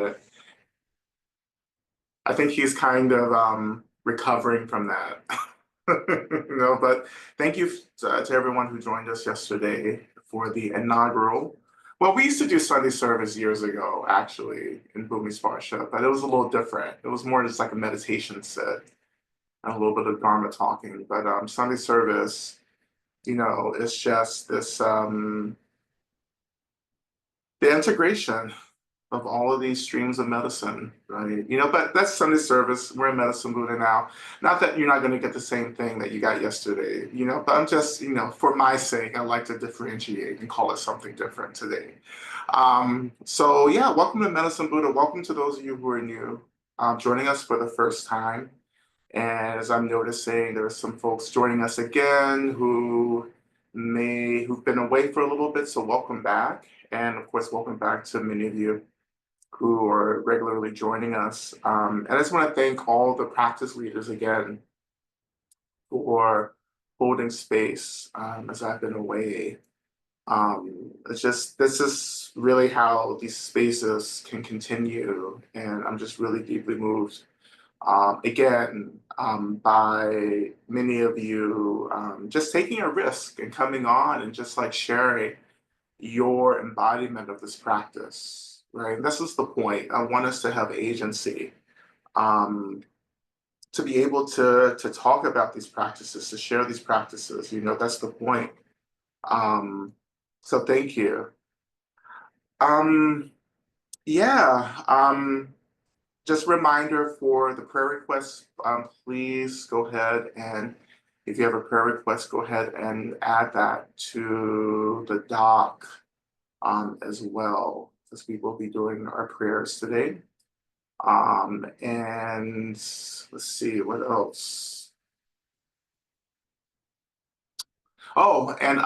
bit. I think he's kind of recovering from that. But thank you to everyone who joined us yesterday for the inaugural. Well, we used to do Sunday service years ago, actually, in Bhumi's Parsha, but it was a little different. It was more just like a meditation set and a little bit of Dharma talking. But Sunday service, it's just this the integration of all of these streams of medicine, right? But that's Sunday service. We're in Medicine Buddha now. Not that you're not going to get the same thing that you got yesterday, but I'm just, for my sake, I like to differentiate and call it something different today. So yeah, welcome to Medicine Buddha. Welcome to those of you who are new, joining us for the first time. And as I'm noticing, there are some folks joining us again who've been away for a little bit, so welcome back. And of course, welcome back to many of you who are regularly joining us. And I just want to thank all the practice leaders again for holding space as I've been away. This is really how these spaces can continue. And I'm just really deeply moved by many of you just taking a risk and coming on and just like sharing your embodiment of this practice, right? And this is the point. I want us to have agency, to be able to talk about these practices, to share these practices. That's the point. So thank you. Yeah. Just a reminder for the prayer requests, please go ahead and if you have a prayer request, go ahead and add that to the doc as well, because we will be doing our prayers today. And let's see, what else? Oh, and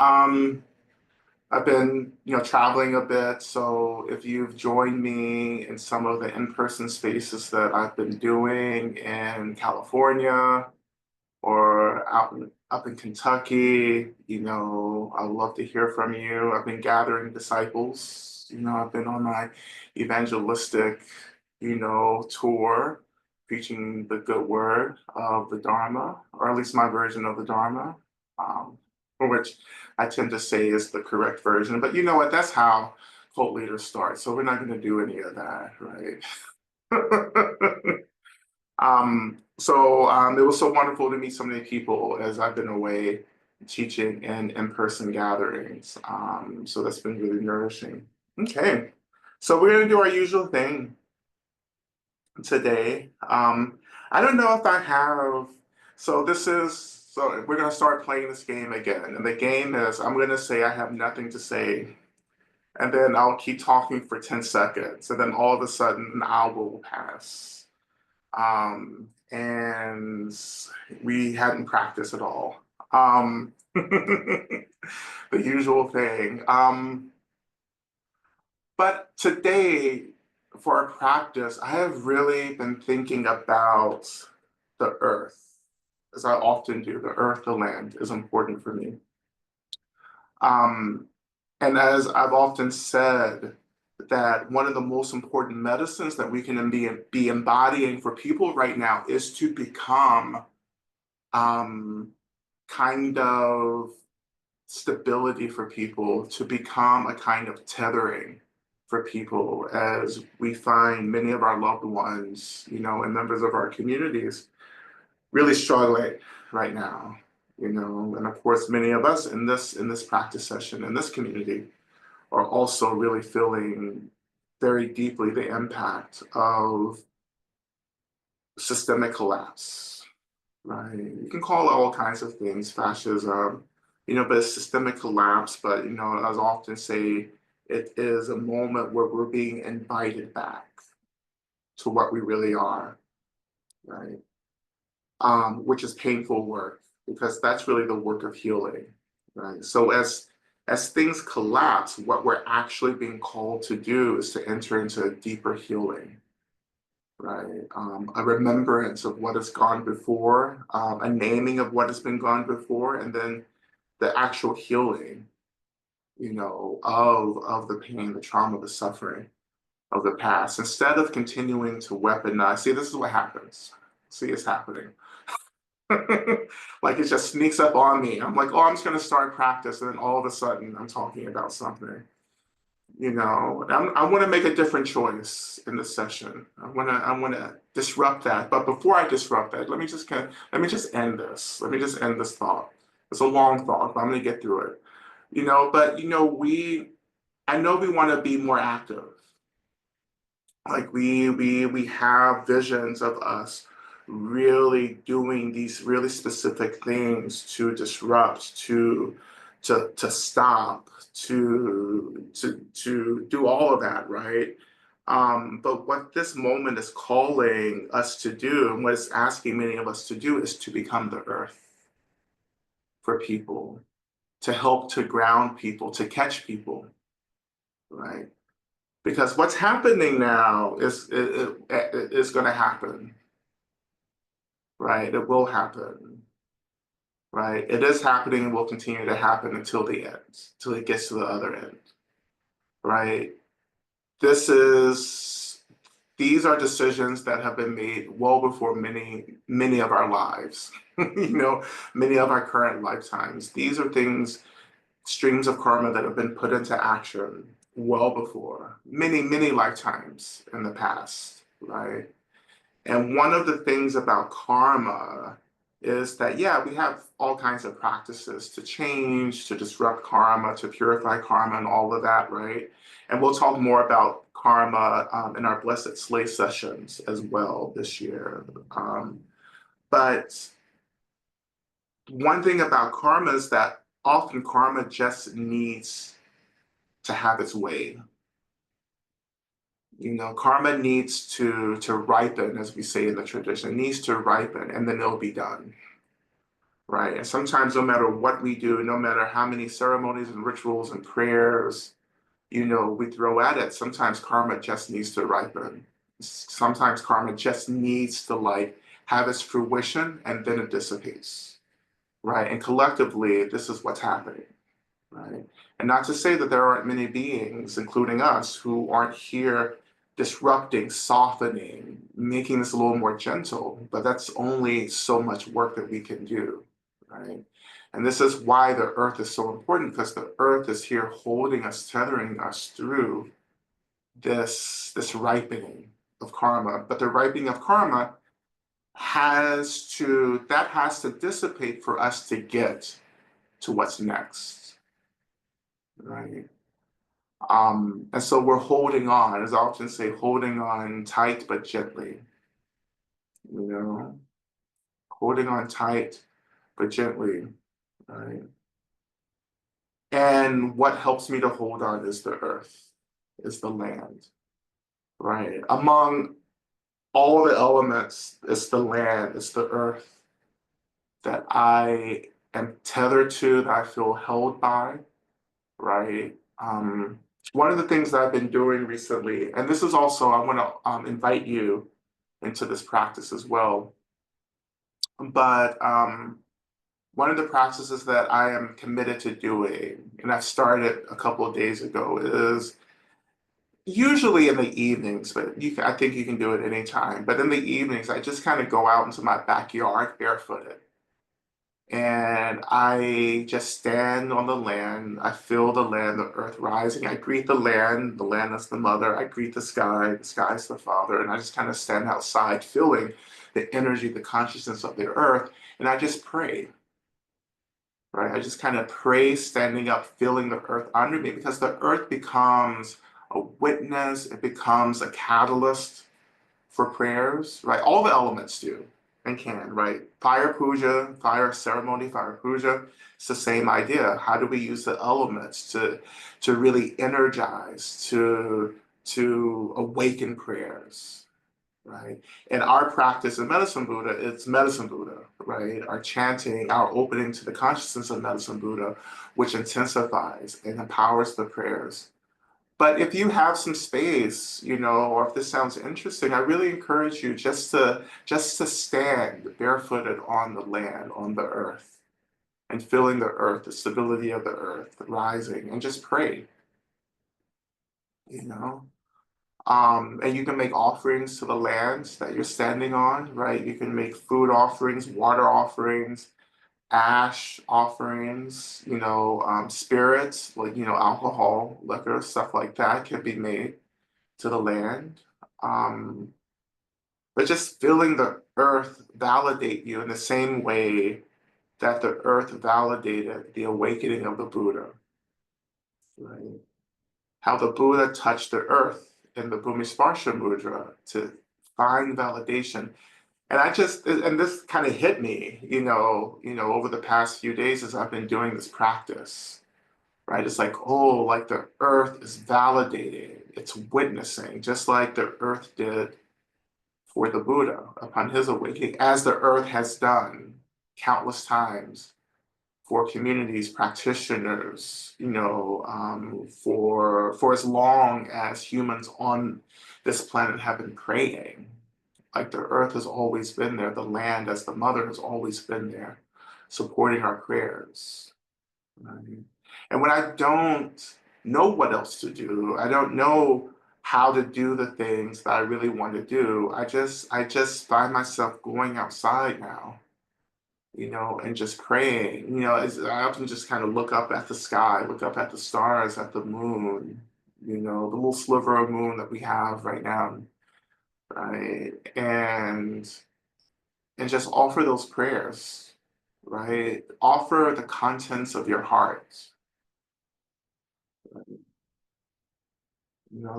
I've been, traveling a bit. So if you've joined me in some of the in-person spaces that I've been doing in California or up in Kentucky, I'd love to hear from you. I've been gathering disciples. I've been on my evangelistic, tour, preaching the good word of the Dharma, or at least my version of the Dharma. For which I tend to say is the correct version. But you know what? That's how cult leaders start. So we're not going to do any of that, right? It was so wonderful to meet so many people as I've been away teaching in in-person gatherings. So that's been really nourishing. Okay, so we're going to do our usual thing today. I don't know if I have, so we're going to start playing this game again. And the game is, I'm going to say I have nothing to say. And then I'll keep talking for 10 seconds. And then all of a sudden, an hour will pass. And we hadn't practiced at all. The usual thing. But today, for our practice, I have really been thinking about the earth. As I often do, the earth, the land is important for me. And as I've often said, that one of the most important medicines that we can be embodying for people right now is to become kind of stability for people, to become a kind of tethering for people as we find many of our loved ones, and members of our communities really struggling right now, and of course, many of us in this practice session, in this community, are also really feeling very deeply the impact of systemic collapse, right? You can call it all kinds of things, fascism, but it's systemic collapse. But, as I often say, it is a moment where we're being invited back to what we really are, right? Which is painful work, because that's really the work of healing, right? So as things collapse, what we're actually being called to do is to enter into a deeper healing, right? A remembrance of what has gone before, a naming of what has been gone before, and then the actual healing, of the pain, the trauma, the suffering of the past, instead of continuing to weaponize. See, this is what happens. See, it's happening. Like it just sneaks up on me. I'm like, oh, I'm just going to start practice. And then all of a sudden, I'm talking about something. I want to make a different choice in this session. I want to disrupt that. But before I disrupt that, let me just end this. Let me just end this thought. It's a long thought, but I'm going to get through it. But I know we want to be more active. Like we have visions of us really doing these really specific things to disrupt, to stop, to do all of that, right? But what this moment is calling us to do, and what it's asking many of us to do, is to become the earth for people, to help to ground people, to catch people, right? Because what's happening now is going to happen, right? It will happen, right? It is happening and will continue to happen until the end, until it gets to the other end, right? This is These are decisions that have been made well before many of our lives, many of our current lifetimes. These are streams of karma that have been put into action well before many lifetimes in the past, right? And one of the things about karma is that, yeah, we have all kinds of practices to change, to disrupt karma, to purify karma, and all of that, right? And we'll talk more about karma in our Blessed Slay sessions as well this year. But one thing about karma is that often karma just needs to have its way. Karma needs to ripen, as we say in the tradition. It needs to ripen, and then it'll be done, right? And sometimes, no matter what we do, no matter how many ceremonies and rituals and prayers, we throw at it, sometimes karma just needs to ripen. Sometimes karma just needs to have its fruition, and then it dissipates, right? And collectively, this is what's happening. Right? And not to say that there aren't many beings, including us, who aren't here disrupting, softening, making this a little more gentle, but that's only so much work that we can do, right? And this is why the earth is so important, because the earth is here holding us, tethering us through this ripening of karma. But the ripening of karma has to dissipate for us to get to what's next, right? And so we're holding on, as I often say, holding on tight but gently, you know, holding on tight but gently, right? And what helps me to hold on is the earth, is the land, right? Among all the elements, it's the land, it's the earth that I am tethered to, that I feel held by, right? One of the things that I've been doing recently, and this is also, I want to invite you into this practice as well. But one of the practices that I am committed to doing, and I started a couple of days ago, is usually in the evenings, but I think you can do it anytime. But in the evenings, I just kind of go out into my backyard barefooted. And I just stand on the land. I feel the land, the earth rising. I greet the land is the mother. I greet the sky is the father. And I just kind of stand outside, feeling the energy, the consciousness of the earth. And I just pray, right? I just kind of pray, standing up, feeling the earth under me, because the earth becomes a witness, it becomes a catalyst for prayers, right? All the elements do and can, right? Fire puja, fire ceremony, fire puja, it's the same idea. How do we use the elements to really energize, to awaken prayers, right? And our practice in Medicine Buddha, it's Medicine Buddha, right? Our chanting, our opening to the consciousness of Medicine Buddha, which intensifies and empowers the prayers. But if you have some space, or if this sounds interesting, I really encourage you just to stand barefooted on the land, on the earth, and feeling the earth, the stability of the earth rising, and just pray, you know. And you can make offerings to the land that you're standing on, right? You can make food offerings, water offerings, ash offerings, spirits, like, alcohol, liquor, stuff like that can be made to the land. Um, but just feeling the earth validate you in the same way that the earth validated the awakening of the Buddha, right? How the Buddha touched the earth in the Bhumisparsha Mudra to find validation. And this kind of hit me, over the past few days as I've been doing this practice, right? It's like, oh, like the earth is validating, it's witnessing, just like the earth did for the Buddha upon his awakening, as the earth has done countless times for communities, practitioners, for as long as humans on this planet have been praying. Like the earth has always been there, the land as the mother has always been there, supporting our prayers. Right? And when I don't know what else to do, I don't know how to do the things that I really want to do, I just find myself going outside now, and just praying. I often just kind of look up at the sky, look up at the stars, at the moon, the little sliver of moon that we have right now, right? And just offer those prayers, right? Offer the contents of your heart,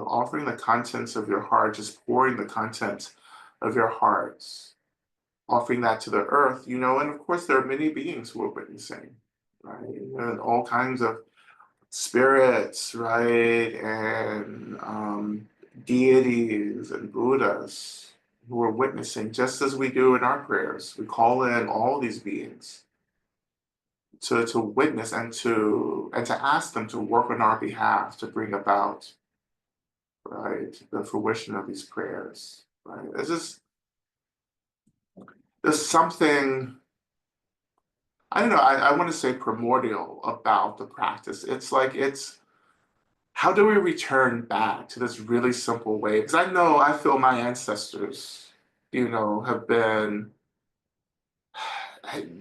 offering the contents of your heart, just pouring the contents of your hearts, offering that to the earth, and of course there are many beings who are witnessing, right? And all kinds of spirits, right? And deities and Buddhas who are witnessing, just as we do in our prayers. We call in all these beings to witness and to ask them to work on our behalf to bring about, right, the fruition of these prayers, right? There's something, I don't know, I want to say primordial about the practice. It's like, how do we return back to this really simple way? Because I feel my ancestors, have been,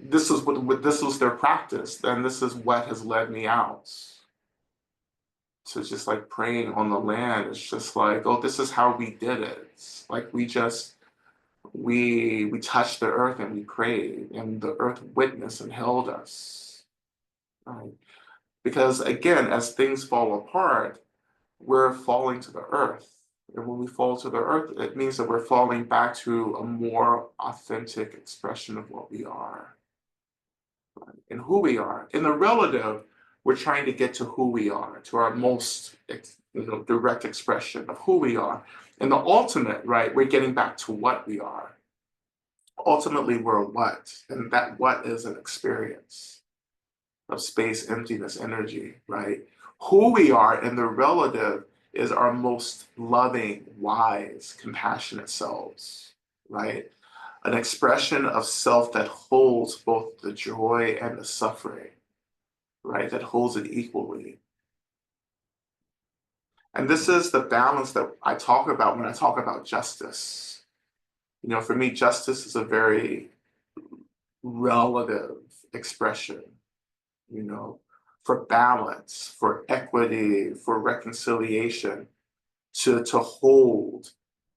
this was their practice, and this is what has led me out. So just like praying on the land, it's just like, oh, this is how we did it. It's like we touched the earth and we prayed, and the earth witnessed and held us. Right? Because again, as things fall apart, we're falling to the earth. And when we fall to the earth, it means that we're falling back to a more authentic expression of what we are, right? And who we are. In the relative, we're trying to get to who we are, to our most direct expression of who we are. In the ultimate, right, we're getting back to what we are. Ultimately, we're a what, and that what is an experience of space, emptiness, energy, right? Who we are in the relative is our most loving, wise, compassionate selves, right? An expression of self that holds both the joy and the suffering, right? That holds it equally. And this is the balance that I talk about when I talk about justice. For me, justice is a very relative expression, you know, for balance, for equity, for reconciliation, to hold,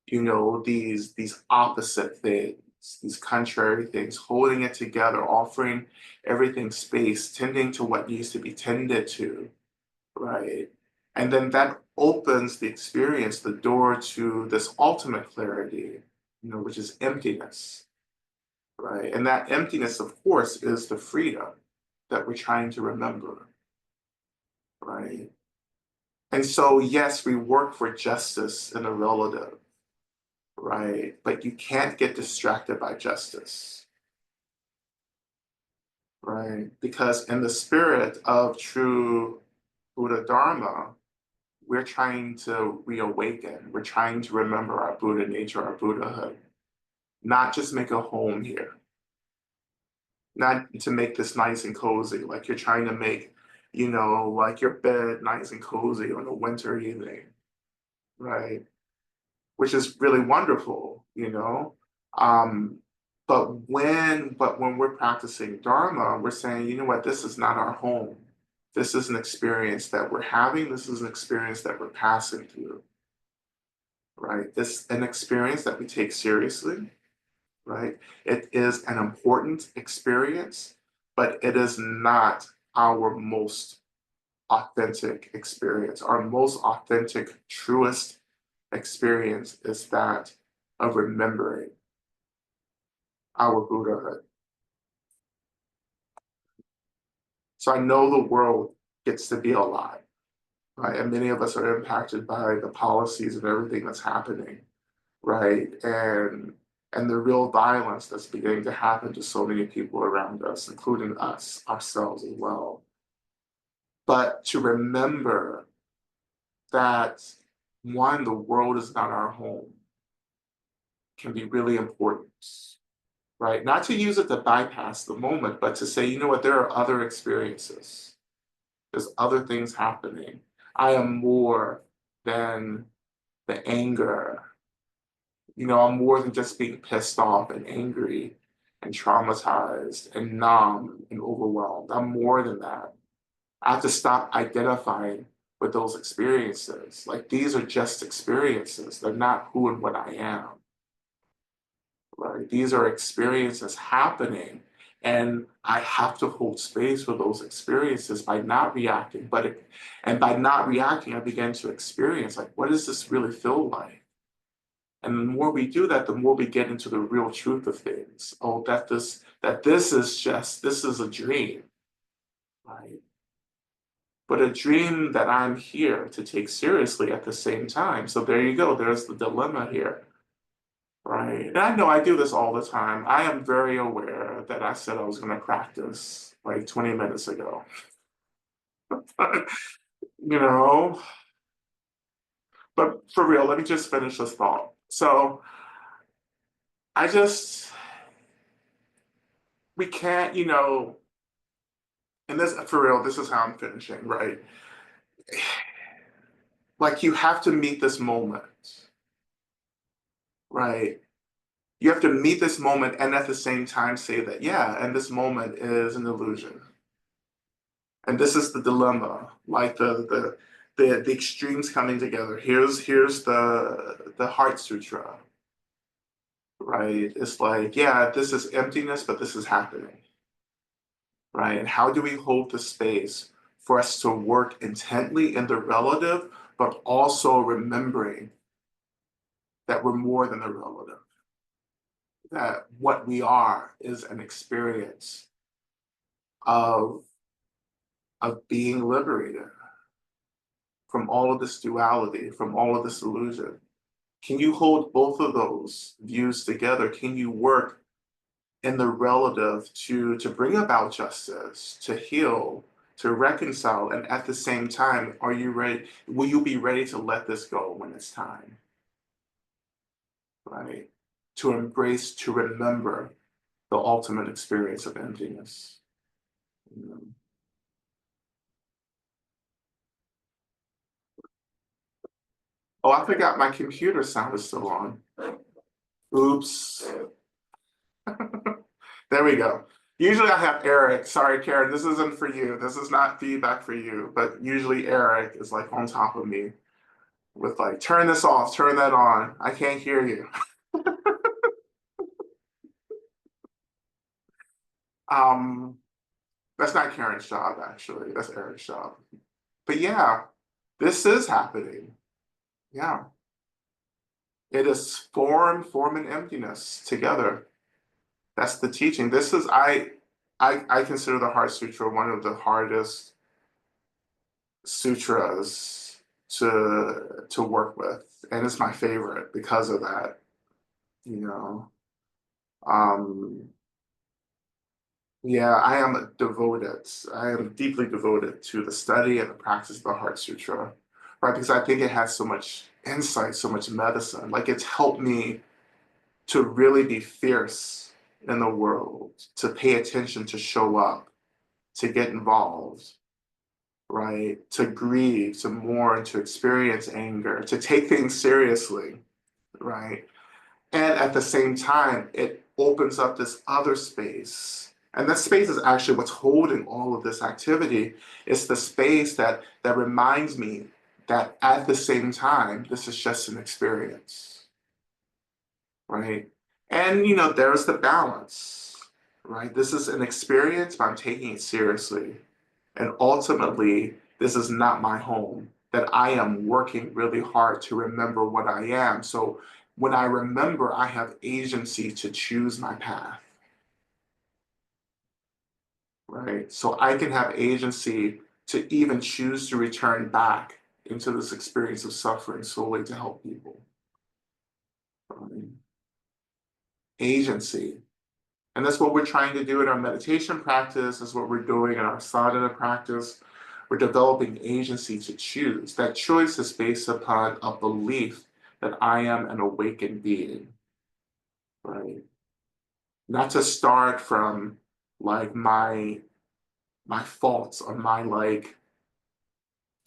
these opposite things, these contrary things, holding it together, offering everything space, tending to what needs to be tended to, right? And then that opens the experience, the door to this ultimate clarity, which is emptiness, right? And that emptiness, of course, is the freedom that we're trying to remember, right? And so, yes, we work for justice in a relative, right? But you can't get distracted by justice, right? Because in the spirit of true Buddha Dharma, we're trying to reawaken. We're trying to remember our Buddha nature, our Buddhahood, not just make a home here, not to make this nice and cozy, like you're trying to make, like your bed nice and cozy on a winter evening, right? which is really wonderful, Um, but when we're practicing Dharma, we're saying, you know what, this is not our home. This is an experience that we're having. This is an experience that we're passing through, right? This an experience that we take seriously, right? It is an important experience, but it is not our most authentic experience. Our most authentic, truest experience is that of remembering our Buddhahood. So I know the world gets to be a lot, right? And many of us are impacted by the policies and everything that's happening, right? And the real violence that's beginning to happen to so many people around us, including us, ourselves as well. But to remember that one, the world is not our home can be really important, right? Not to use it to bypass the moment, but to say, you know what, there are other experiences. There's other things happening. I am more than the anger. I'm more than just being pissed off and angry and traumatized and numb and overwhelmed. I'm more than that. I have to stop identifying with those experiences. Like these are just experiences. They're not who and what I am. Right? These are experiences happening, and I have to hold space for those experiences by not reacting. And by not reacting, I begin to experience like, what does this really feel like? And the more we do that, the more we get into the real truth of things. Oh, this is a dream, right? But a dream that I'm here to take seriously at the same time. So there you go. There's the dilemma here. Right. And I know I do this all the time. I am very aware that I said I was going to practice like 20 minutes ago. you know, but for real, let me just finish this thought. So I just, we can't, and this, for real, this is how I'm finishing, right? Like you have to meet this moment, right? You have to meet this moment and at the same time say that, yeah, and this moment is an illusion. And this is the dilemma, like the extremes coming together. Here's the Heart Sutra, right? It's like, yeah, this is emptiness, but this is happening, right? And how do we hold the space for us to work intently in the relative, but also remembering that we're more than the relative, that what we are is an experience of being liberated from all of this duality, from all of this illusion. Can you hold both of those views together? Can you work in the relative to bring about justice, to heal, to reconcile, and at the same time, are you ready? Will you be ready to let this go when it's time? Right? To embrace, to remember the ultimate experience of emptiness. You know? Oh, I forgot my computer sound is still on. Oops. There we go. Usually I have Eric. Sorry, Karen, this isn't for you. This is not feedback for you, but usually Eric is like on top of me with like, turn this off, turn that on. I can't hear you. Um, that's not Karen's job, actually. That's Eric's job. But yeah, this is happening. Yeah. It is form and emptiness together. That's the teaching. This is I consider the Heart Sutra one of the hardest sutras to work with, and it's my favorite because of that. You know, um, yeah, I am devoted. I am deeply devoted to the study and the practice of the Heart Sutra, right? Because I think it has so much insight, so much medicine. Like it's helped me to really be fierce in the world, to pay attention, to show up, to get involved, right? To grieve, to mourn, to experience anger, to take things seriously, right? And at the same time, it opens up this other space. And that space is actually what's holding all of this activity. It's the space that reminds me that at the same time, this is just an experience, right? And there's the balance, right? This is an experience, but I'm taking it seriously. And ultimately, this is not my home, that I am working really hard to remember what I am. So when I remember, I have agency to choose my path, right? So I can have agency to even choose to return back into this experience of suffering solely to help people. Right? Agency. And that's what we're trying to do in our meditation practice. That's what we're doing in our sadhana practice. We're developing agency to choose. That choice is based upon a belief that I am an awakened being, right? Not to start from like my faults or my like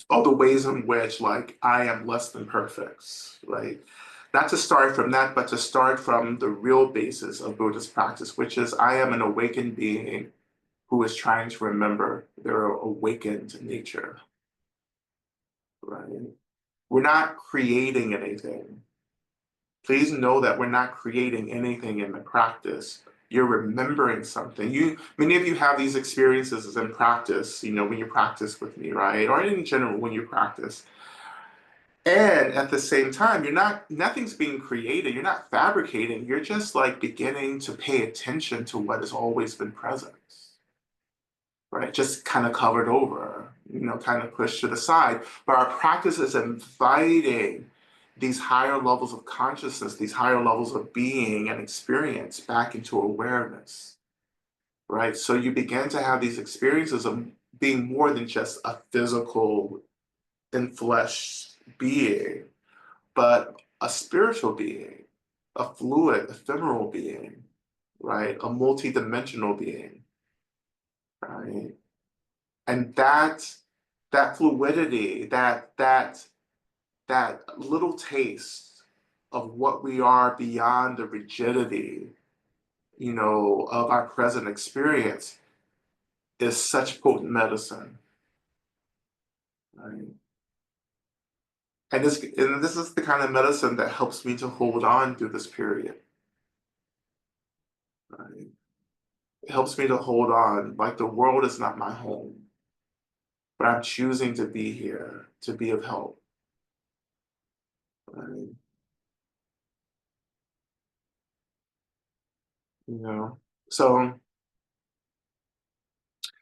all the ways in which like I am less than perfect, right? Not to start from that, but to start from the real basis of Buddhist practice, which is I am an awakened being who is trying to remember their awakened nature, right? We're not creating anything. Please know that we're not creating anything in the practice. You're remembering something. Many of you have these experiences in practice, when you practice with me, right? Or in general, when you practice. And at the same time, nothing's being created. You're not fabricating. You're just like beginning to pay attention to what has always been present, right? Just kind of covered over, kind of pushed to the side. But our practice is inviting these higher levels of consciousness, these higher levels of being and experience back into awareness, right? So you begin to have these experiences of being more than just a physical, enfleshed being, but a spiritual being, a fluid, ephemeral being, right? A multidimensional being, right? And that fluidity, that little taste of what we are beyond the rigidity, of our present experience is such potent medicine, right? And this is the kind of medicine that helps me to hold on through this period, right? It helps me to hold on, like the world is not my home, but I'm choosing to be here, to be of help, right? You know, so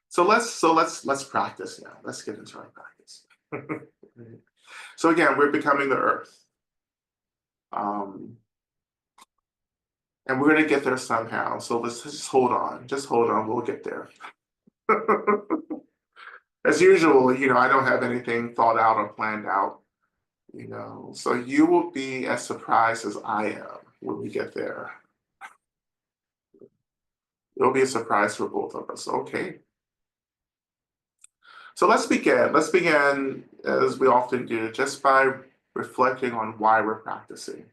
so let's practice now. Let's get into our practice. So again, we're becoming the earth. Um, and we're gonna get there somehow. So let's just hold on. Just hold on, we'll get there. As usual, I don't have anything thought out or planned out, So you will be as surprised as I am when we get there. It'll be a surprise for both of us. Okay. So let's begin. Let's begin, as we often do, just by reflecting on why we're practicing.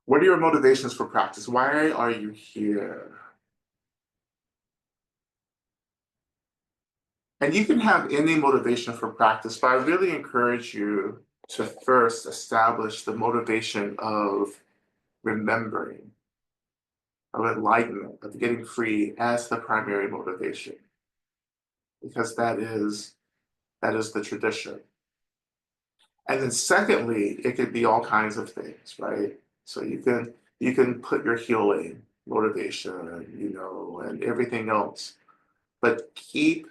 What are your motivations for practice? Why are you here? And you can have any motivation for practice, but I really encourage you to first establish the motivation of remembering, of enlightenment, of getting free as the primary motivation, because that is the tradition. And then secondly, it could be all kinds of things, right? So you can put your healing motivation, and everything else, but keep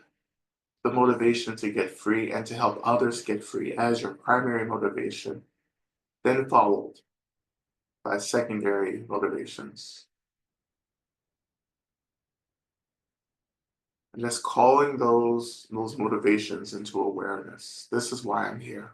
the motivation to get free and to help others get free as your primary motivation, then followed by secondary motivations. And just calling those motivations into awareness. This is why I'm here.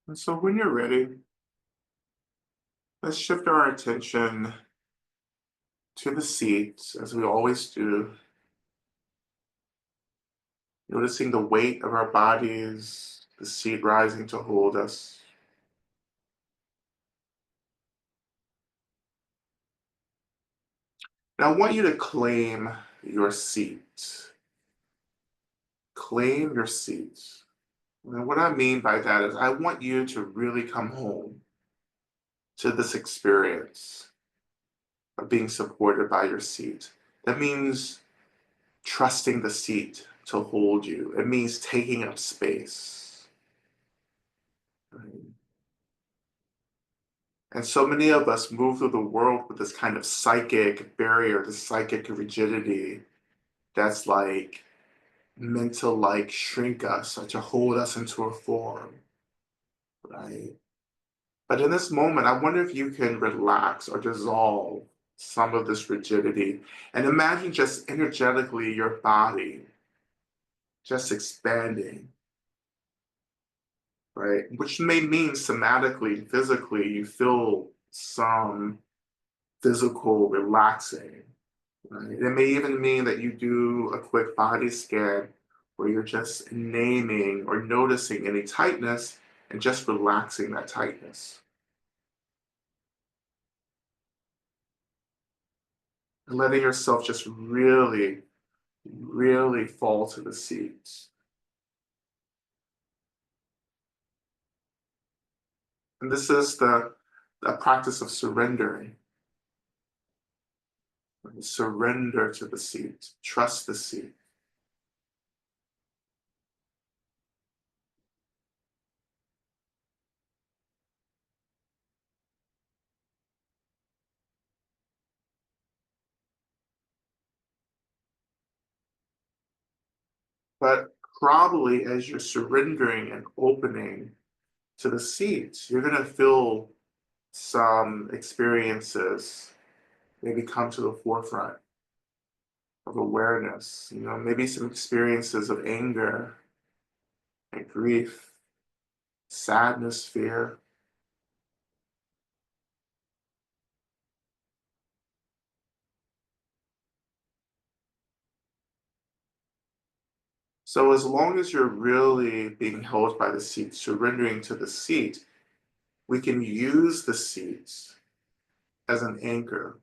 And so when you're ready, let's shift our attention to the seat as we always do, noticing the weight of our bodies, the seat rising to hold us. Now, I want you to claim your seat. Claim your seat. And what I mean by that is, I want you to really come home to this experience of being supported by your seat. That means trusting the seat to hold you, it means taking up space. Right? And so many of us move through the world with this kind of psychic barrier, this psychic rigidity that's like meant to like shrink us or to hold us into a form, right? But in this moment, I wonder if you can relax or dissolve some of this rigidity and imagine just energetically your body just expanding, right? Which may mean somatically, physically, you feel some physical relaxing. Right? It may even mean that you do a quick body scan where you're just naming or noticing any tightness and just relaxing that tightness. And letting yourself just really, really fall to the seats. And this is the practice of surrendering. Right? Surrender to the seat. Trust the seat. But probably as you're surrendering and opening to the seats, you're going to feel some experiences maybe come to the forefront of awareness, maybe some experiences of anger and grief, sadness, fear. So as long as you're really being held by the seat, surrendering to the seat, we can use the seats as an anchor.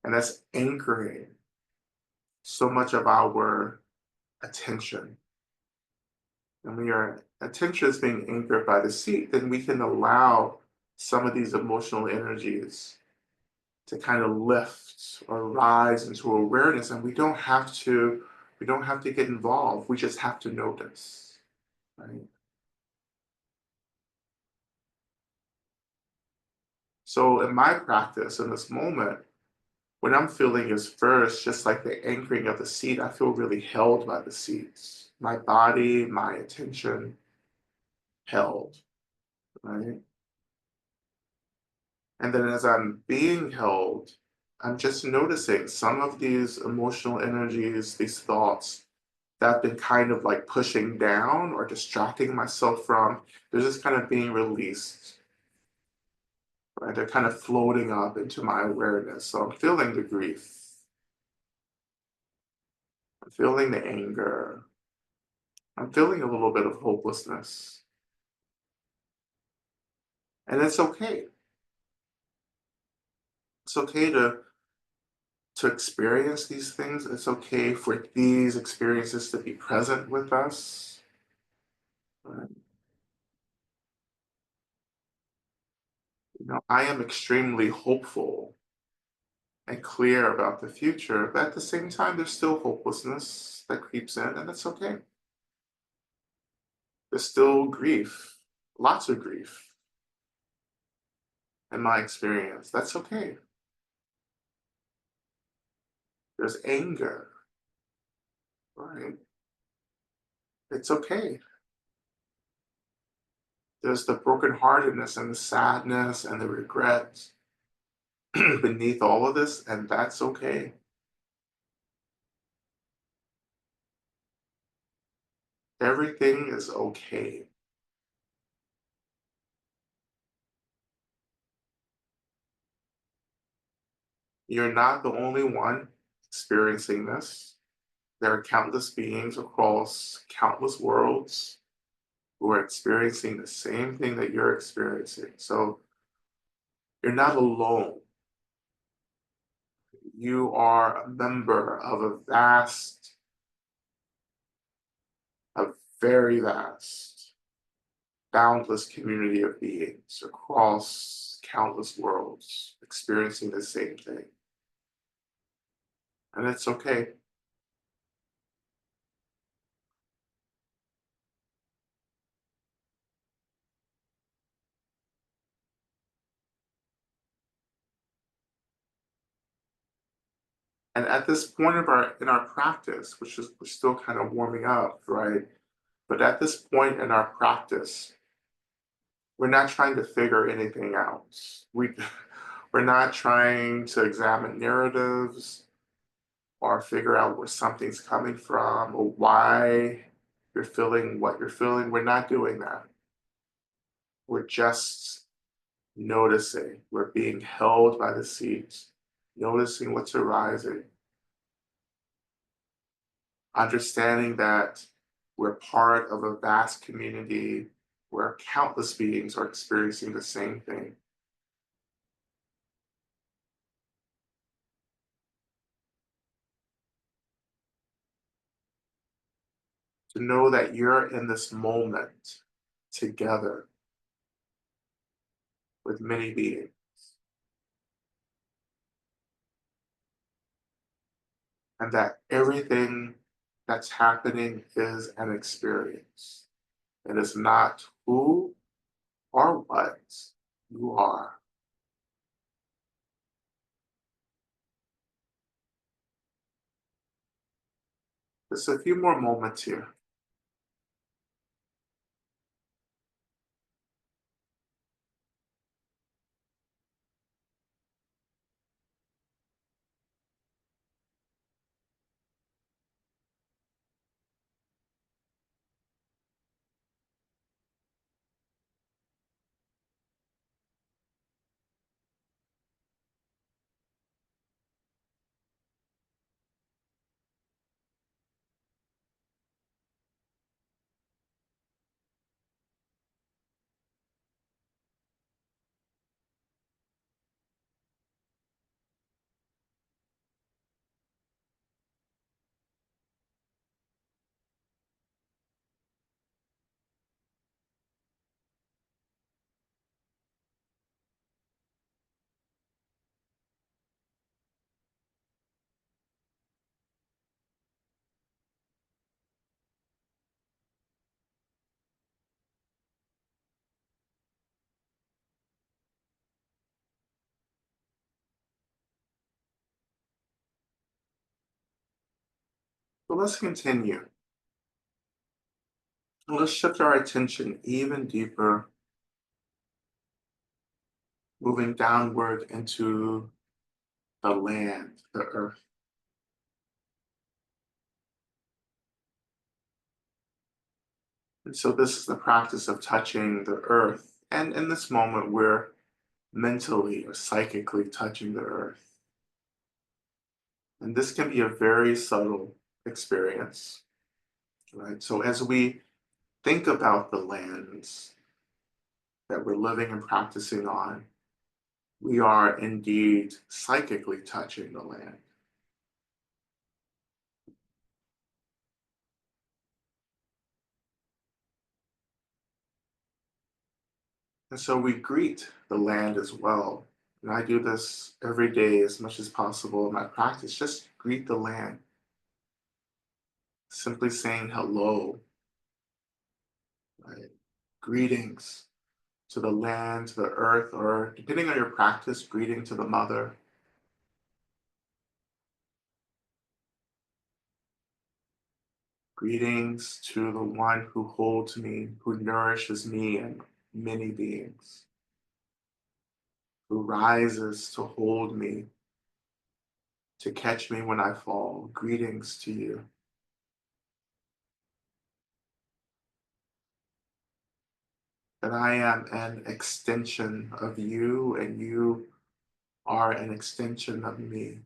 And that's anchoring so much of our attention. And when your attention is being anchored by the seat, then we can allow some of these emotional energies to kind of lift or rise into awareness. And we don't have to get involved. We just have to notice. Right? So in my practice in this moment, what I'm feeling is first, just like the anchoring of the seat, I feel really held by the seats. My body, my attention held, right? And then as I'm being held, I'm just noticing some of these emotional energies, these thoughts that I've been kind of like pushing down or distracting myself from, they're just kind of being released, right? They're kind of floating up into my awareness. So I'm feeling the grief, I'm feeling the anger, I'm feeling a little bit of hopelessness. And it's okay. It's okay to experience these things. It's okay for these experiences to be present with us. Right? I am extremely hopeful and clear about the future, but at the same time, there's still hopelessness that creeps in, and that's okay. There's still grief, lots of grief in my experience. That's okay. There's anger, right? It's okay. There's the brokenheartedness and the sadness and the regret beneath all of this, and that's okay. Everything is okay. You're not the only one experiencing this. There are countless beings across countless worlds who are experiencing the same thing that you're experiencing. So you're not alone. You are a member of a very vast, boundless community of beings across countless worlds experiencing the same thing. And it's okay. And at this point of our in our practice, which is we're still kind of warming up, right? But at this point in our practice, we're not trying to figure anything out. We we're not trying to examine narratives or figure out where something's coming from or why you're feeling what you're feeling. We're not doing that. We're just noticing. We're being held by the seat, noticing what's arising, understanding that we're part of a vast community where countless beings are experiencing the same thing. To know that you're in this moment together with many beings and that everything that's happening is an experience. It is not who or what you are. Just a few more moments here. So let's continue. Let's shift our attention even deeper, moving downward into the land, the earth. And so this is the practice of touching the earth. And in this moment, we're mentally or psychically touching the earth. And this can be a very subtle experience, right? So as we think about the lands that we're living and practicing on, we are indeed psychically touching the land. And so we greet the land as well. And I do this every day as much as possible in my practice. Just greet the land, simply saying hello, right? Greetings to the land, to the earth, or depending on your practice, greeting to the mother, greetings to the one who holds me, who nourishes me and many beings, who rises to hold me, to catch me when I fall. Greetings to you. that I am an extension of you and you are an extension of me.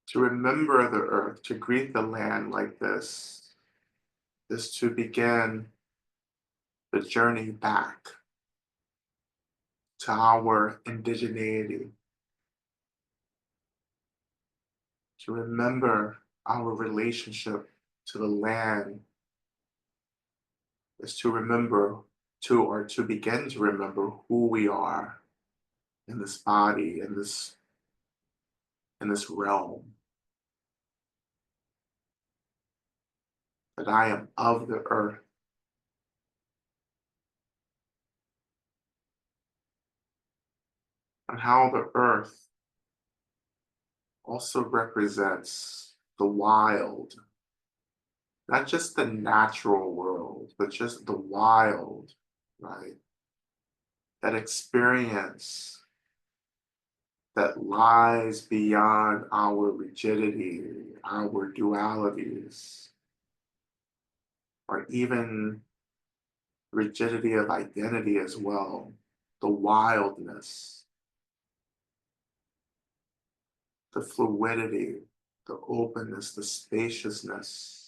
To remember the earth, to greet the land like this, is to begin the journey back to our indigeneity, to remember our relationship to the land, is to remember or to begin to remember who we are in this body, in this realm, that I am of the earth, and how the earth also represents the wild, not just the natural world, but just the wild, right? That experience that lies beyond our rigidity, our dualities, or even rigidity of identity as well, the wildness, the fluidity, the openness, the spaciousness.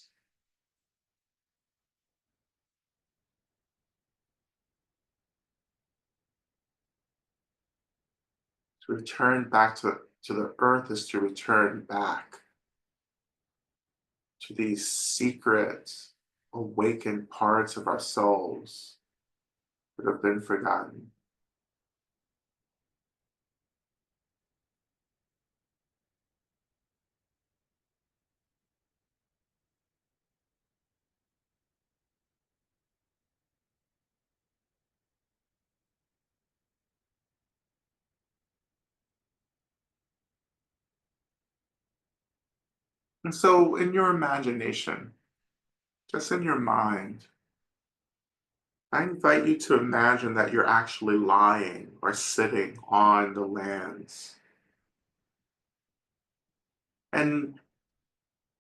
To return back to the earth is to return back to these secret, awakened parts of our souls that have been forgotten. And so, in your imagination, just in your mind, I invite you to imagine that you're actually lying or sitting on the lands. And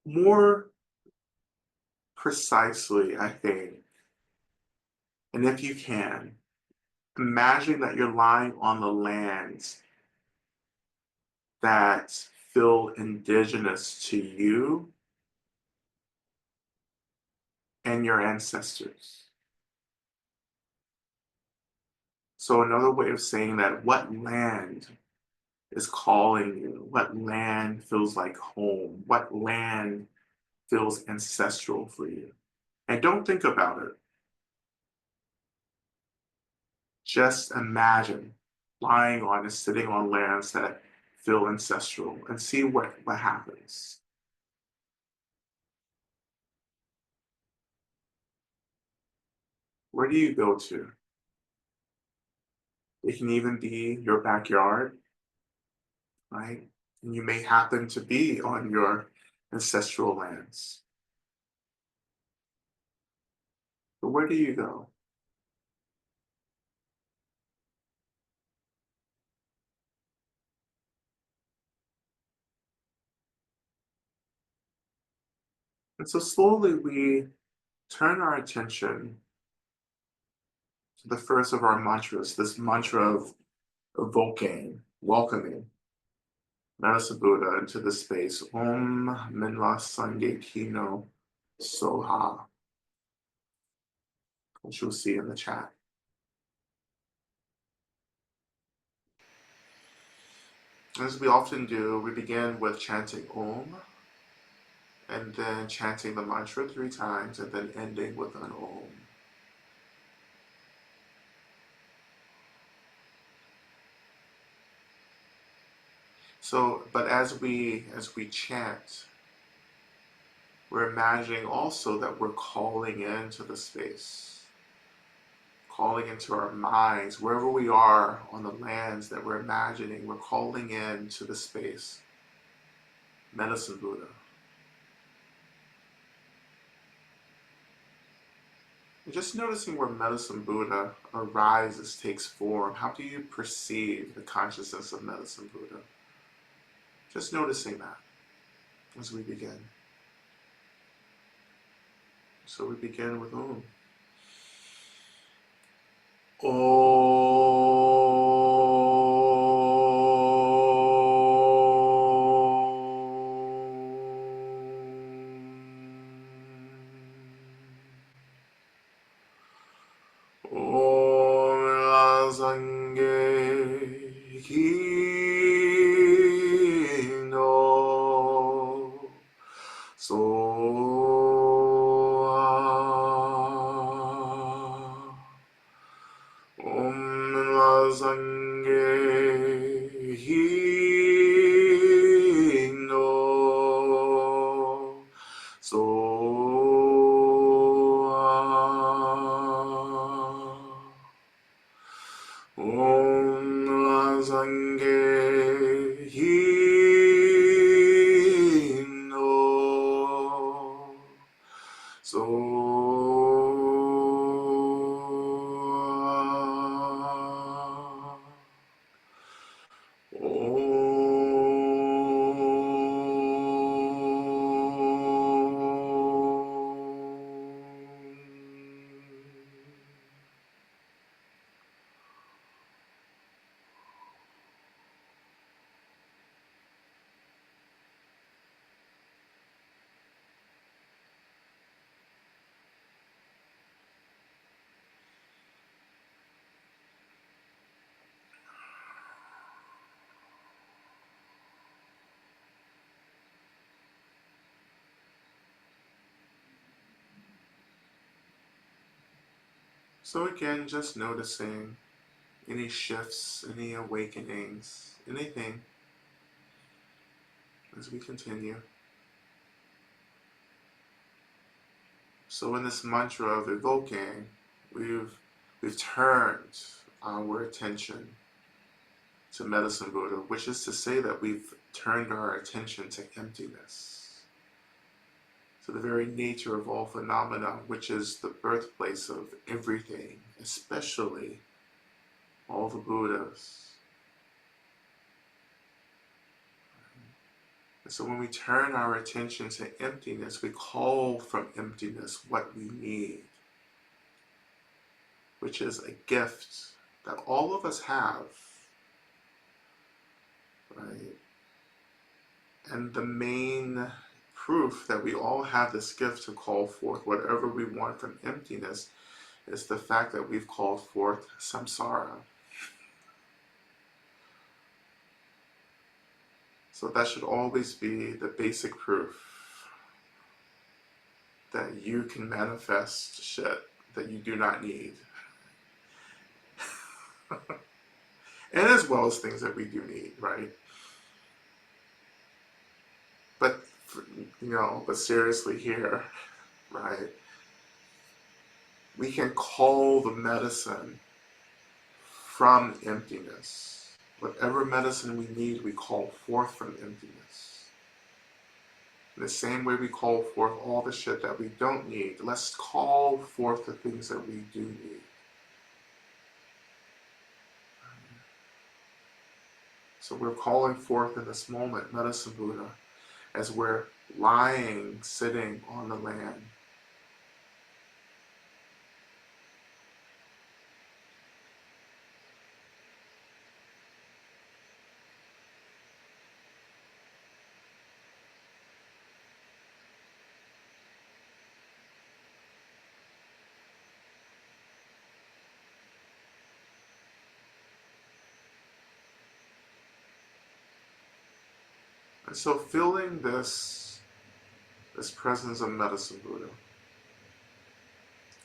more precisely, I think, and if you can, imagine that you're lying on the lands that feel indigenous to you and your ancestors. So, another way of saying that, what land is calling you? What land feels like home? What land feels ancestral for you? And don't think about it. Just imagine lying on and sitting on lands that feel ancestral and see what happens. Where do you go to? It can even be your backyard, right? And you may happen to be on your ancestral lands. But where do you go? And so slowly we turn our attention to the first of our mantras, this mantra of evoking, welcoming Medicine Buddha into the space. Om Minla Sangye Kino Soha, which you'll see in the chat. As we often do, we begin with chanting Om, and then chanting the mantra 3 times, and then ending with an Om. So, but as we chant, we're imagining also that we're calling into the space, calling into our minds, wherever we are on the lands that we're imagining, we're calling into the space, Medicine Buddha. And just noticing where Medicine Buddha arises, takes form. How do you perceive the consciousness of Medicine Buddha? Just noticing that. as we begin. So we begin with Om. So again, just noticing any shifts, any awakenings, anything as we continue. So in this mantra of evoking, we've turned our attention to Medicine Buddha, which is to say that we've turned our attention to emptiness, to the very nature of all phenomena, which is the birthplace of everything, especially all the Buddhas. And so when we turn our attention to emptiness, we call from emptiness what we need, which is a gift that all of us have, right? And the main proof that we all have this gift to call forth whatever we want from emptiness is the fact that we've called forth samsara. So that should always be the basic proof that you can manifest shit that you do not need. And as well as things that we do need, right? But, but seriously here, right? We can call the medicine from emptiness. Whatever medicine we need, we call forth from emptiness. In the same way we call forth all the shit that we don't need, let's call forth the things that we do need. So we're calling forth in this moment Medicine Buddha as we're lying, sitting on the land. And so feeling this presence of Medicine Buddha,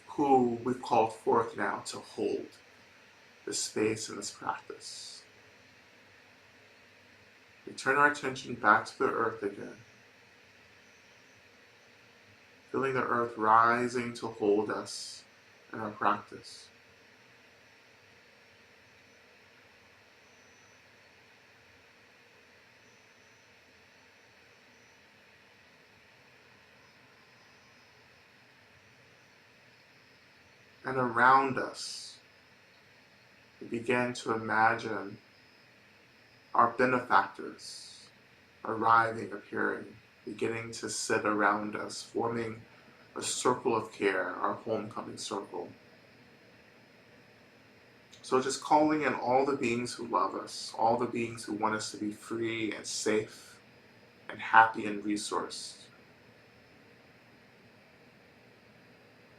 who we've called forth now to hold this space and this practice. We turn our attention back to the earth again, feeling the earth rising to hold us in our practice. And around us, we begin to imagine our benefactors arriving, appearing, beginning to sit around us, forming a circle of care, our homecoming circle. So just calling in all the beings who love us, all the beings who want us to be free and safe and happy and resourced.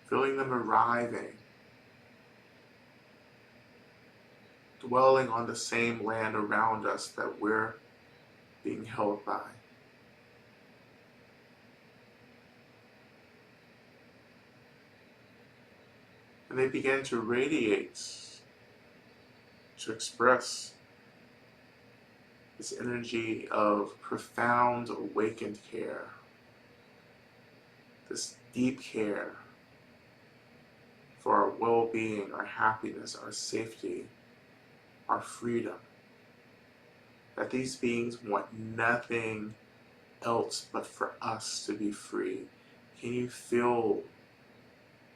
Feeling them arriving, dwelling on the same land around us that we're being held by. And they begin to radiate, to express this energy of profound awakened care, this deep care for our well-being, our happiness, our safety, our freedom. That these beings want nothing else but for us to be free. Can you feel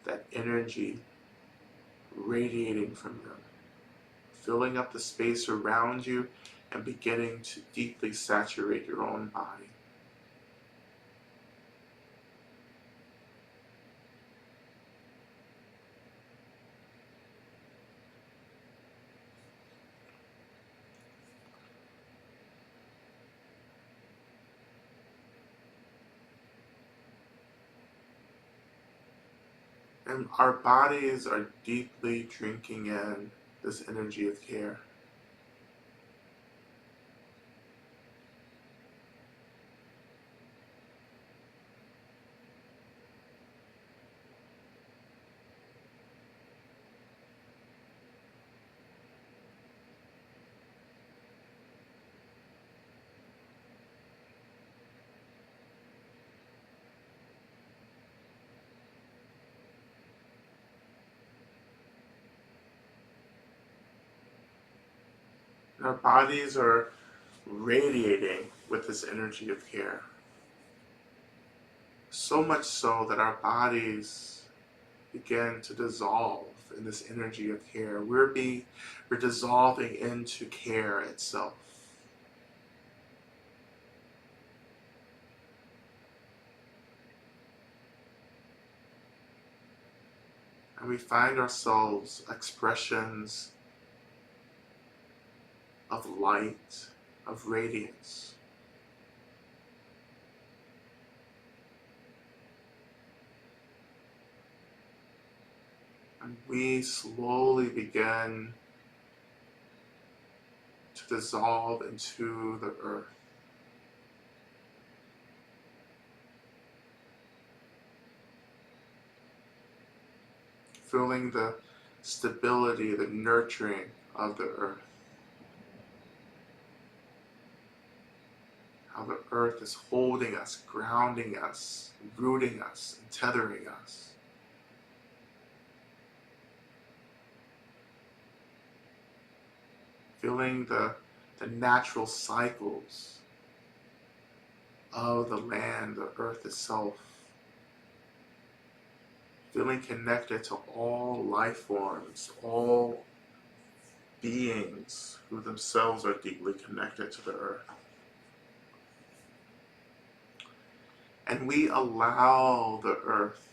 that energy radiating from them, filling up the space around you and beginning to deeply saturate your own body? And our bodies are deeply drinking in this energy of care. And our bodies are radiating with this energy of care. So much so that our bodies begin to dissolve in this energy of care. We're dissolving into care itself. And we find ourselves expressions of light, of radiance. And we slowly begin to dissolve into the earth. Feeling the stability, the nurturing of the earth. How the earth is holding us, grounding us, rooting us, and tethering us. Feeling the natural cycles of the land, the earth itself. Feeling connected to all life forms, all beings who themselves are deeply connected to the earth. And we allow the earth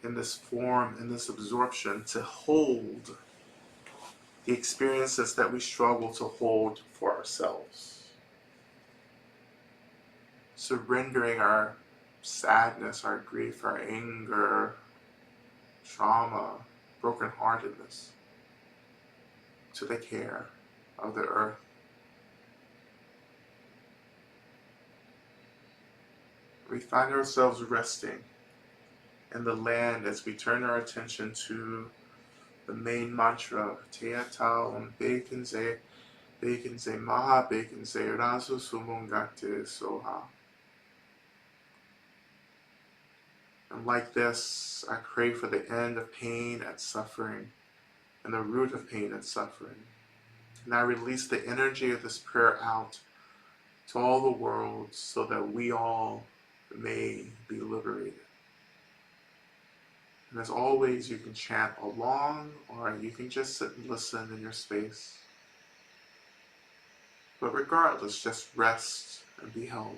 in this form, in this absorption, to hold the experiences that we struggle to hold for ourselves. Surrendering our sadness, our grief, our anger, trauma, brokenheartedness to the care of the earth. We find ourselves resting in the land as we turn our attention to the main mantra, Tea Tao Bekenze, Bekenze Maha, Bekenze Rasu Sumungate Soha. And like this, I pray for the end of pain and suffering and the root of pain and suffering. And I release the energy of this prayer out to all the world so that we all may be liberated. And as always, you can chant along or you can just sit and listen in your space. But regardless, just rest and be held.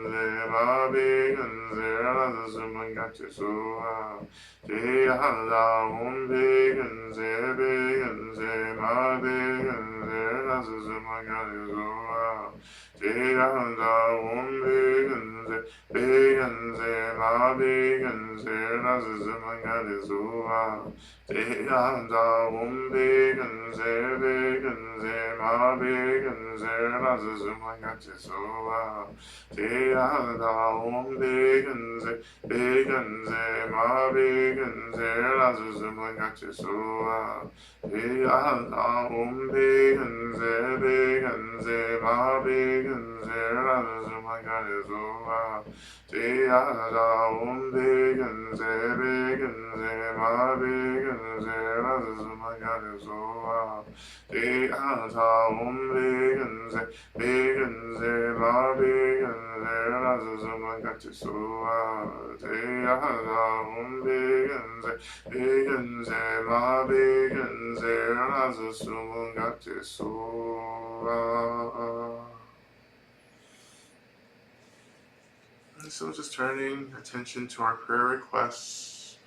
So just turning attention to our prayer requests.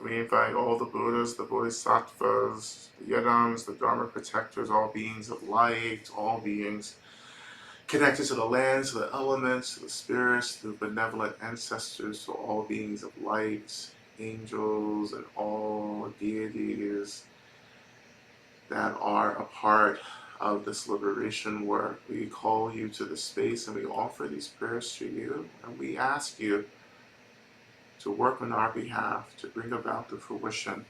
We invite all the Buddhas, the Bodhisattvas, the Yadams, the Dharma protectors, all beings of light, all beings connected to the lands, to the elements, to the spirits, to benevolent ancestors, to all beings of light, angels, and all deities that are a part of this liberation work. We call you to the space and we offer these prayers to you, and we ask you to work on our behalf to bring about the fruition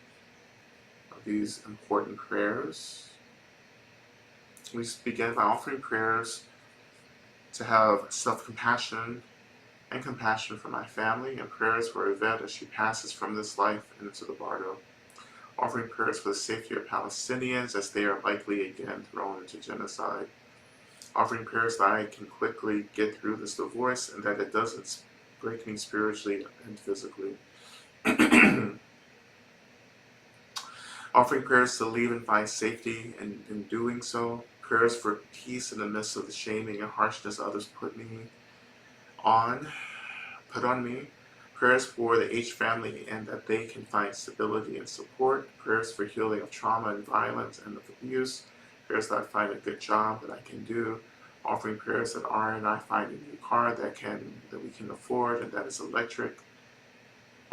of these important prayers. We begin by offering prayers to have self-compassion and compassion for my family, and prayers for Yvette as she passes from this life and into the bardo. Offering prayers for the safety of Palestinians as they are likely again thrown into genocide. Offering prayers that I can quickly get through this divorce and that it doesn't break me spiritually and physically. Offering prayers to leave and find safety in doing so. Prayers for peace in the midst of the shaming and harshness others put on me. Prayers for the H family and that they can find stability and support. Prayers for healing of trauma and violence and of abuse. Prayers that I find a good job that I can do. Offering prayers that R and I find a new car that we can afford and that is electric.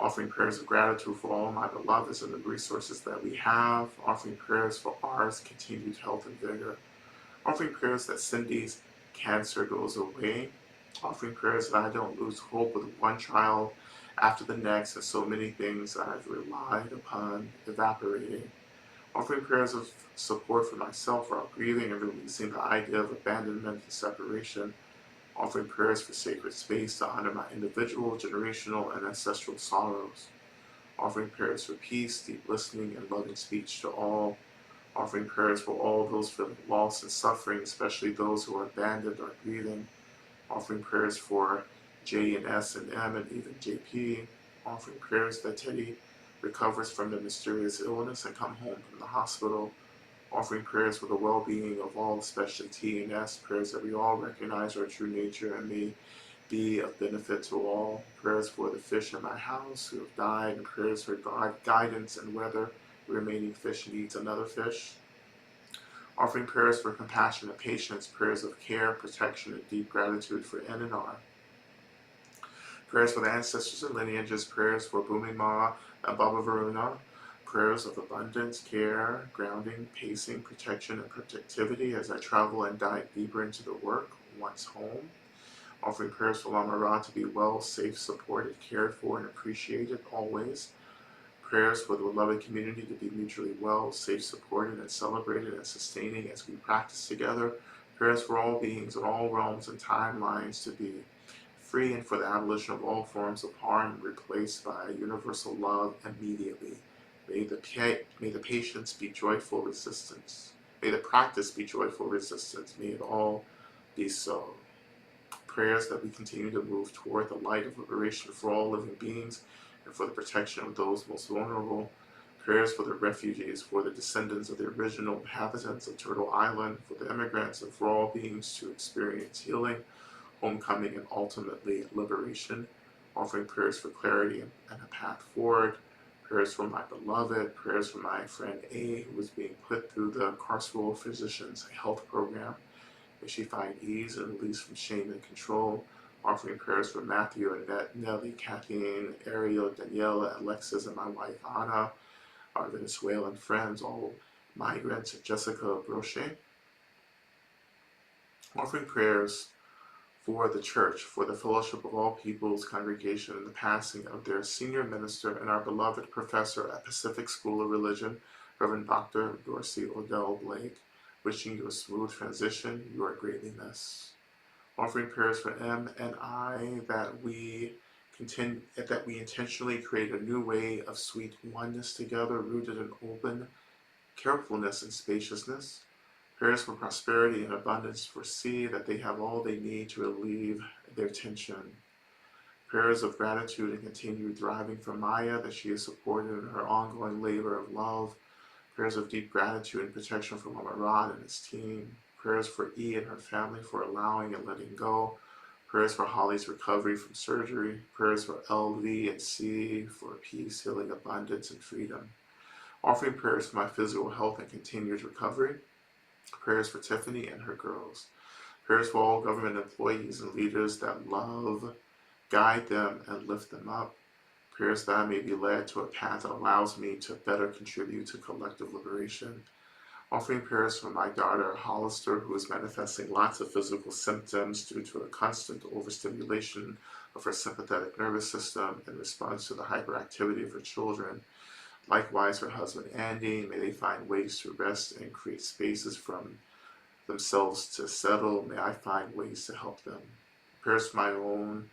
Offering prayers of gratitude for all my beloveds and the resources that we have. Offering prayers for R's continued health and vigor. Offering prayers that Cindy's cancer goes away. Offering prayers that I don't lose hope with one trial after the next and so many things that I've relied upon evaporating. Offering prayers of support for myself while grieving and releasing the idea of abandonment and separation. Offering prayers for sacred space to honor my individual, generational, and ancestral sorrows. Offering prayers for peace, deep listening, and loving speech to all. Offering prayers for all those feeling loss and suffering, especially those who are abandoned or grieving. Offering prayers for J and S and M and even JP. Offering prayers that Teddy recovers from the mysterious illness and come home from the hospital. Offering prayers for the well-being of all, especially T and S. Prayers that we all recognize our true nature and may be of benefit to all. Prayers for the fish in my house who have died, and prayers for guidance and whether the remaining fish needs another fish. Offering prayers for compassion and patience, prayers of care, protection, and deep gratitude for N and R. Prayers for the ancestors and lineages, prayers for Bhumi Ma and Baba Varuna. Prayers of abundance, care, grounding, pacing, protection, and protectivity as I travel and dive deeper into the work once home. Offering prayers for Lama Rod to be well, safe, supported, cared for, and appreciated always. Prayers for the beloved community to be mutually well, safe, supported, and celebrated and sustaining as we practice together. Prayers for all beings in all realms and timelines to be free and for the abolition of all forms of harm replaced by universal love immediately. May the patience be joyful resistance. May the practice be joyful resistance. May it all be so. Prayers that we continue to move toward the light of liberation for all living beings and for the protection of those most vulnerable. Prayers for the refugees, for the descendants of the original inhabitants of Turtle Island, for the immigrants, and for all beings to experience healing, homecoming, and ultimately liberation. Offering prayers for clarity and a path forward. Prayers for my beloved. Prayers for my friend A, who was being put through the carceral physician's health program. May she find ease and release from shame and control. Offering prayers for Matthew, Annette, Nellie, Kathleen, Ariel, Daniela, Alexis, and my wife Anna, our Venezuelan friends, all migrants, Jessica Brochet. Offering prayers for the church, for the fellowship of all peoples congregation, and the passing of their senior minister and our beloved professor at Pacific School of Religion, Reverend Dr. Dorsey Odell Blake. Wishing you a smooth transition. You are greatly missed. Offering prayers for M and I that we intentionally create a new way of sweet oneness together, rooted in open carefulness and spaciousness. Prayers for prosperity and abundance for C, that they have all they need to relieve their tension. Prayers of gratitude and continued thriving for Maya, that she is supported in her ongoing labor of love. Prayers of deep gratitude and protection for Lama Rod and his team. Prayers for E and her family for allowing and letting go. Prayers for Holly's recovery from surgery. Prayers for LV and C for peace, healing, abundance, and freedom. Offering prayers for my physical health and continued recovery. Prayers for Tiffany and her girls. Prayers for all government employees and leaders that love, guide them, and lift them up. Prayers that I may be led to a path that allows me to better contribute to collective liberation. Offering prayers for my daughter Hollister, who is manifesting lots of physical symptoms due to a constant overstimulation of her sympathetic nervous system in response to the hyperactivity of her children. Likewise, her husband Andy, may they find ways to rest and create spaces from themselves to settle. May I find ways to help them. Prayers for my own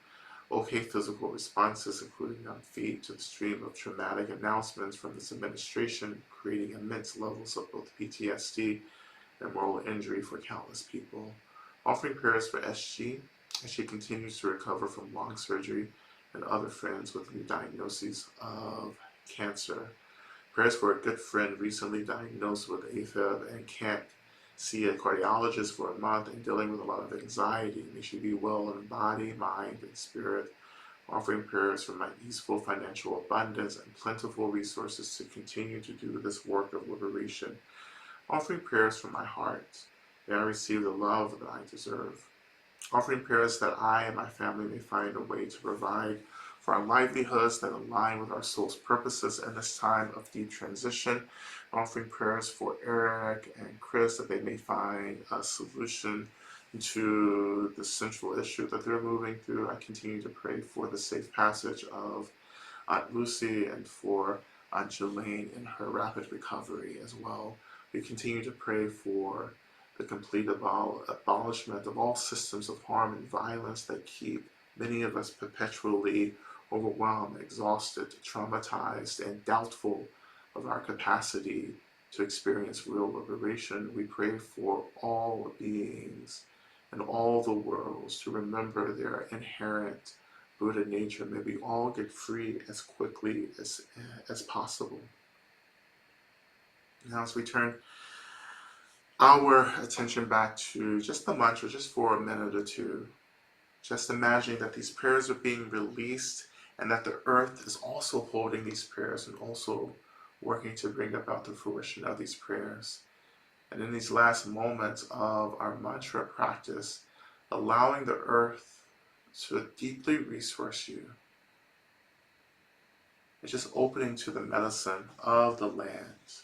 okay physical responses, including on feet to the stream of traumatic announcements from this administration, creating immense levels of both PTSD and moral injury for countless people. Offering prayers for SG as she continues to recover from lung surgery and other friends with new diagnoses of cancer. Prayers for a good friend recently diagnosed with AFib and can't see a cardiologist for a month and dealing with a lot of anxiety. May she be well in body, mind, and spirit. Offering prayers for my easeful financial abundance and plentiful resources to continue to do this work of liberation. Offering prayers for my heart. May I receive the love that I deserve. Offering prayers that I and my family may find a way to provide for our livelihoods that align with our soul's purposes in this time of deep transition. Offering prayers for Eric and Chris that they may find a solution to the central issue that they're moving through. I continue to pray for the safe passage of Aunt Lucy and for Aunt Jelaine in her rapid recovery as well. We continue to pray for the complete abolishment of all systems of harm and violence that keep many of us perpetually overwhelmed, exhausted, traumatized, and doubtful of our capacity to experience real liberation. We pray for all beings and all the worlds to remember their inherent Buddha nature. May we all get free as quickly as possible. Now, as we turn our attention back to just the mantra, just for a minute or two, just imagining that these prayers are being released and that the earth is also holding these prayers and also working to bring about the fruition of these prayers. And in these last moments of our mantra practice, allowing the earth to deeply resource you. It's just opening to the medicine of the land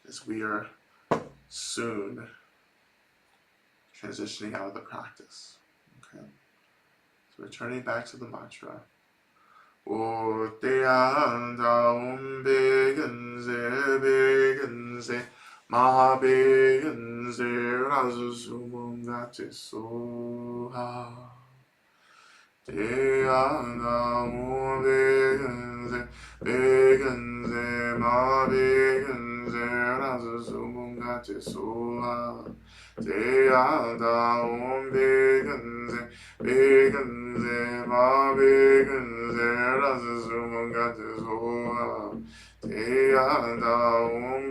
as we are soon transitioning out of the practice. Okay, so returning back to the mantra. O te anda begenze, ma begenze, razu sumungate soha. Te anda begenze, ma begenze, razu sumungate soha. Te anda begenze, ma begenze, razu sumungate soha. Te anda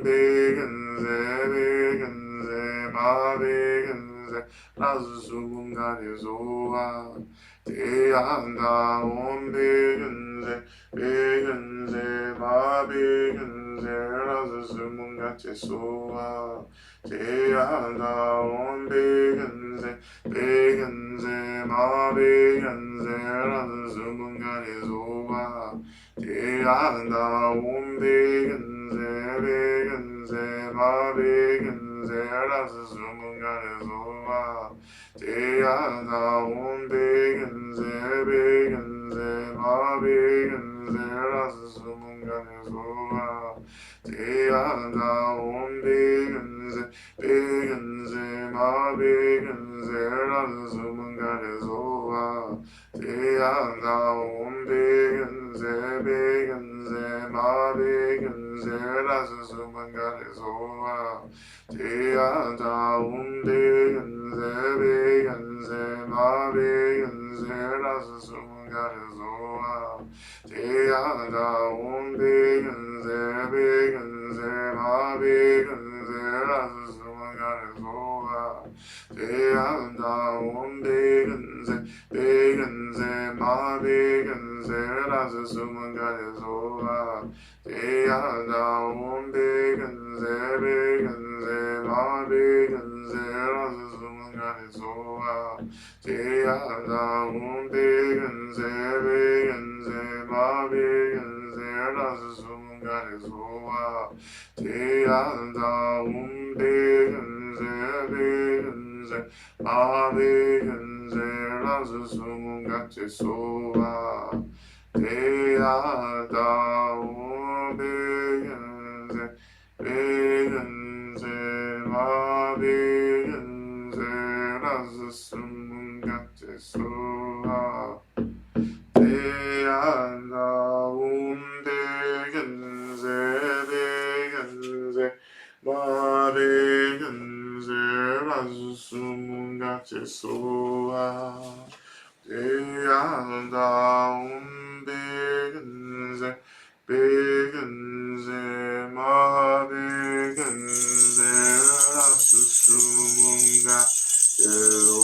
begenze, ma begenze, 라즈수문가리 조아 대한다 온베근세 베근세 마베근세 라즈수문가체 소아 대한다 온베근세 베근세 마베근세 라즈수문가리 조아 대한다 온베근세 베근세 마베근세 라즈수문가리 조아 대한다 온베근세 베근세 마베근세 라즈수문가리 조아 대한다 온베근세 베근세 마베근세 라즈수문가리 조아 대한다 온베근세 베근세 마베근세 라즈수문가리 조아 대한다 온베근세 베근세 마베근세 라즈수문가리 조아 대한다 온베근세 베근세 마베근세 라즈수문가리 조아 대한다 온베근세 베근세 마베근세 라즈수문가리 조아 대한다 온베근세 베근세 마베근세 라즈수문가리 조아 대한다 온베근세 베근세 마베근세 라즈수문가리 조아 대한다 온베근세 베근세 마베근세 라즈수문가체 소아 대한다 온베근세 베근세 마베근세 라즈수문가체 소아 대한다 온베근세 베근세 마베근세 라즈수문가체 소아 대한다 온베근세 베근세 마베근세 라즈수문가체 소아.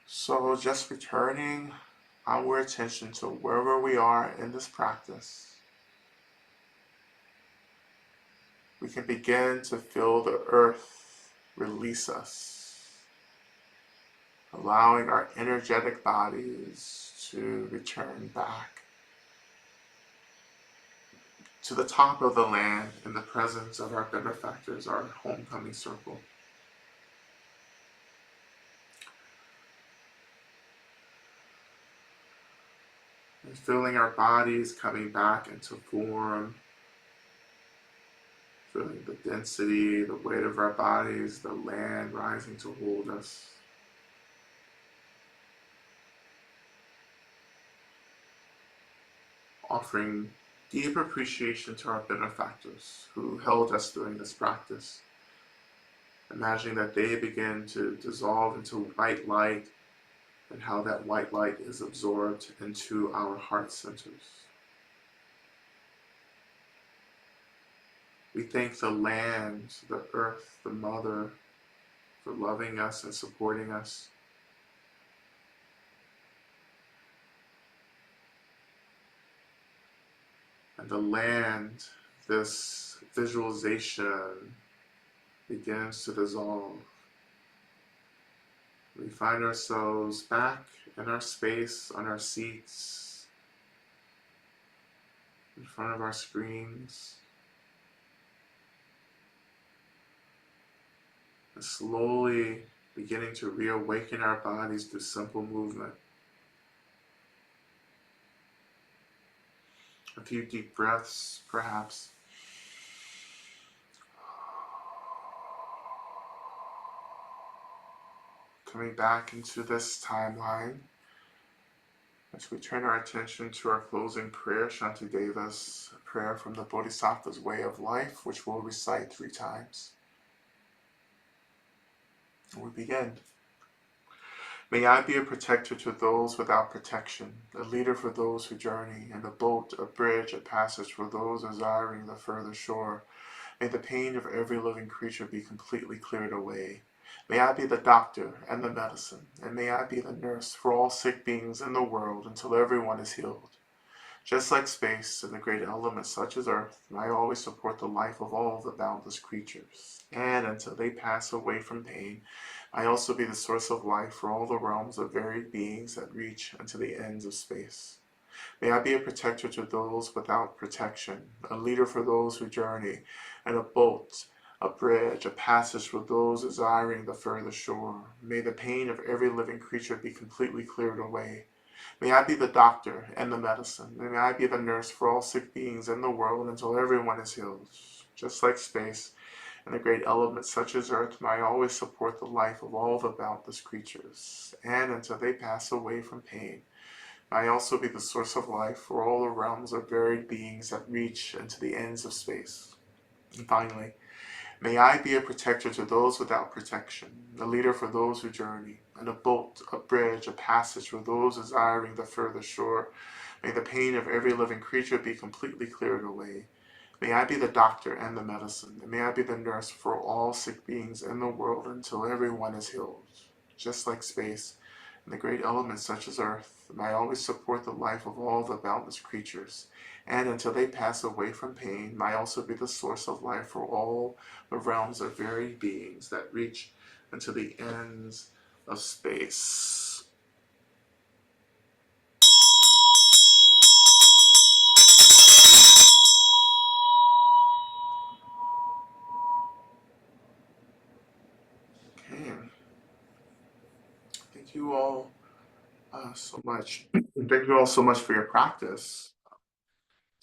So just returning our attention to wherever we are in this practice, we can begin to feel the earth release us, allowing our energetic bodies to return back to the top of the land in the presence of our benefactors, our homecoming circle. And feeling our bodies coming back into form, feeling the density, the weight of our bodies, the land rising to hold us. Offering deep appreciation to our benefactors who held us during this practice. Imagining that they begin to dissolve into white light and how that white light is absorbed into our heart centers. We thank the land, the earth, the mother for loving us and supporting us. And the land, this visualization begins to dissolve. We find ourselves back in our space, on our seats, in front of our screens, and slowly beginning to reawaken our bodies through simple movement. A few deep breaths, perhaps. Coming back into this timeline as we turn our attention to our closing prayer, Shantideva's prayer from the Bodhisattva's Way of Life, which we'll recite 3 times. And we begin. May I be a protector to those without protection, a leader for those who journey, and a boat, a bridge, a passage for those desiring the further shore. May the pain of every living creature be completely cleared away. May I be the doctor and the medicine, and may I be the nurse for all sick beings in the world until everyone is healed. Just like space and the great elements such as Earth, I always support the life of all the boundless creatures. And until they pass away from pain, I also be the source of life for all the realms of varied beings that reach unto the ends of space. May I be a protector to those without protection, a leader for those who journey, and a boat, a bridge, a passage for those desiring the further shore. May the pain of every living creature be completely cleared away. May I be the doctor and the medicine. May I be the nurse for all sick beings in the world until everyone is healed. Just like space and the great elements such as Earth, may I always support the life of all the boundless creatures. And until they pass away from pain, may I also be the source of life for all the realms of varied beings that reach into the ends of space. And finally, may I be a protector to those without protection, a leader for those who journey, and a boat, a bridge, a passage for those desiring the further shore. May the pain of every living creature be completely cleared away. May I be the doctor and the medicine, and may I be the nurse for all sick beings in the world until everyone is healed. Just like space and the great elements such as Earth, may I always support the life of all the boundless creatures. And until they pass away from pain, may I also be the source of life for all the realms of varied beings that reach into the ends of space. Okay. Thank you all so much. Thank you all so much for your practice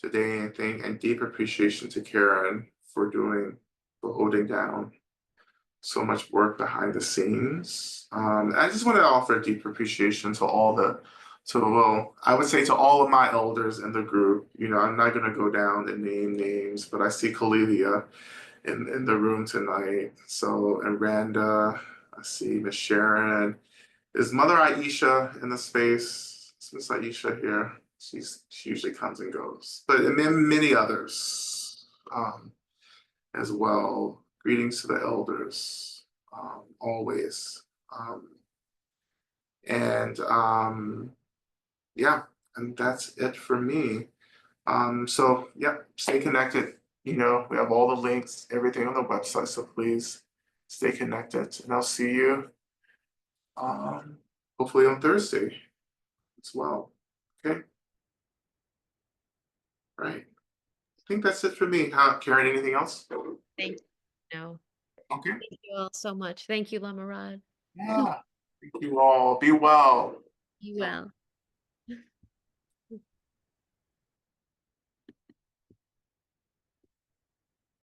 today, and deep appreciation to Karen for holding down so much work behind the scenes. I just want to offer deep appreciation to well, I would say to all of my elders in the group. I'm not going to go down and name names, but I see Kalilia in the room tonight. So, and Randa, I see Miss Sharon. Is Mother Aisha in the space? Is Miss Aisha here? She usually comes and goes, but and then many others as well. Greetings to the elders, always. And yeah, and that's it for me. So yeah, stay connected. We have all the links, everything on the website. So please stay connected, and I'll see you um, hopefully on Thursday as well. Okay, right. I think that's it for me. Karen, anything else? Thank you. No. Okay. Thank you all so much. Thank you, Lama Rod. Yeah. Thank you all. Be well. You well.